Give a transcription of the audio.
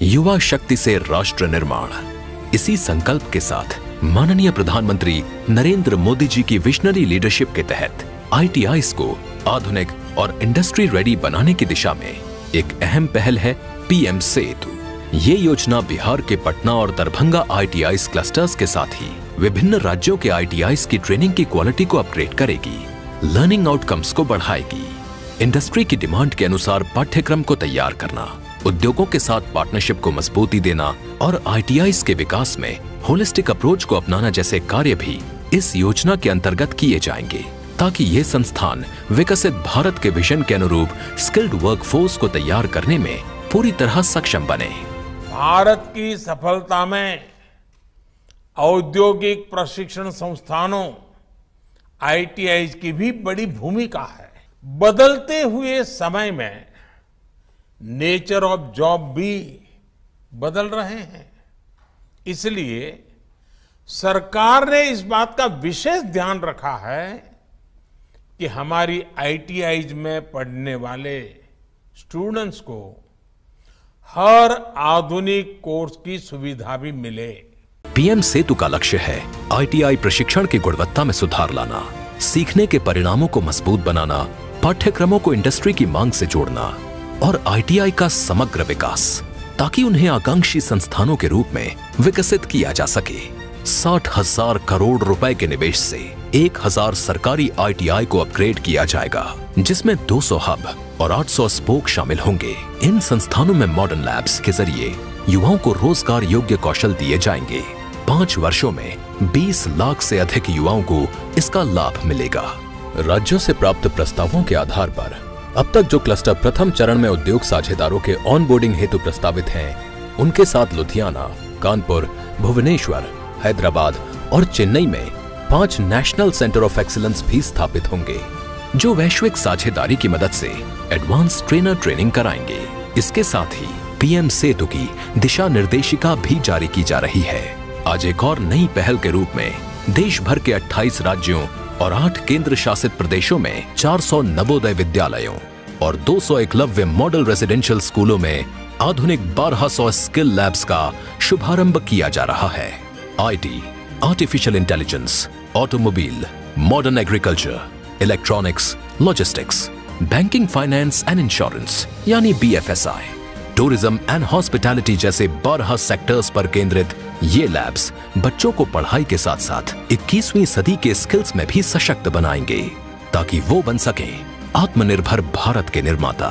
युवा शक्ति से राष्ट्र निर्माण, इसी संकल्प के साथ माननीय प्रधानमंत्री नरेंद्र मोदी जी की विजनरी लीडरशिप के तहत ITIs को आधुनिक और इंडस्ट्री रेडी बनाने की दिशा में एक अहम पहल है PM सेतु। ये योजना बिहार के पटना और दरभंगा ITIs क्लस्टर्स के साथ ही विभिन्न राज्यों के ITIs की ट्रेनिंग की क्वालिटी को अपग्रेड करेगी, लर्निंग आउटकम्स को बढ़ाएगी, इंडस्ट्री की डिमांड के अनुसार पाठ्यक्रम को तैयार करना, उद्योगों के साथ पार्टनरशिप को मजबूती देना और ITIs के विकास में होलिस्टिक अप्रोच को अपनाना जैसे कार्य भी इस योजना के अंतर्गत किए जाएंगे, ताकि ये संस्थान विकसित भारत के विजन के अनुरूप स्किल्ड वर्कफोर्स को तैयार करने में पूरी तरह सक्षम बने। भारत की सफलता में औद्योगिक प्रशिक्षण संस्थानों ITIs की भी बड़ी भूमिका है। बदलते हुए समय में नेचर ऑफ जॉब भी बदल रहे हैं, इसलिए सरकार ने इस बात का विशेष ध्यान रखा है कि हमारी ITIs में पढ़ने वाले स्टूडेंट्स को हर आधुनिक कोर्स की सुविधा भी मिले। PM सेतु का लक्ष्य है ITI प्रशिक्षण की गुणवत्ता में सुधार लाना, सीखने के परिणामों को मजबूत बनाना, पाठ्यक्रमों को इंडस्ट्री की मांग से जोड़ना और ITI का समग्र विकास, ताकि उन्हें आकांक्षी संस्थानों के रूप में विकसित किया जा सके। 60,000 करोड़ रुपए के निवेश से 1,000 सरकारी ITI को अपग्रेड किया जाएगा, जिसमें 200 हब और 800 स्पोक शामिल होंगे। इन संस्थानों में मॉडर्न लैब्स के जरिए युवाओं को रोजगार योग्य कौशल दिए जाएंगे। 5 वर्षों में 20 लाख से अधिक युवाओं को इसका लाभ मिलेगा। राज्यों से प्राप्त प्रस्तावों के आधार पर अब तक जो क्लस्टर प्रथम चरण में उद्योग साझेदारों के ऑनबोर्डिंग हेतु प्रस्तावित हैं, उनके साथ लुधियाना, कानपुर, भुवनेश्वर, हैदराबाद और चेन्नई में 5 नेशनल सेंटर ऑफ एक्सीलेंस भी स्थापित होंगे, जो वैश्विक साझेदारी की मदद से एडवांस ट्रेनर ट्रेनिंग कराएंगे। इसके साथ ही PM सेतु की दिशा निर्देशिका भी जारी की जा रही है। आज एक और नई पहल के रूप में देश भर के 28 राज्यों और 8 केंद्र शासित प्रदेशों में 400 नवोदय विद्यालयों और 200 एकलव्य मॉडल रेजिडेंशियल स्कूलों में आधुनिक 1200 स्किल लैब्स का शुभारंभ किया जा रहा है। IT, artificial intelligence, automobile, modern agriculture, electronics, logistics, banking, finance and insurance यानी BFSI, टूरिज्म एंड हॉस्पिटैलिटी जैसे 12 सेक्टर्स पर केंद्रित ये लैब्स बच्चों को पढ़ाई के साथ साथ 21वीं सदी के स्किल्स में भी सशक्त बनाएंगे, ताकि वो बन सके आत्मनिर्भर भारत के निर्माता।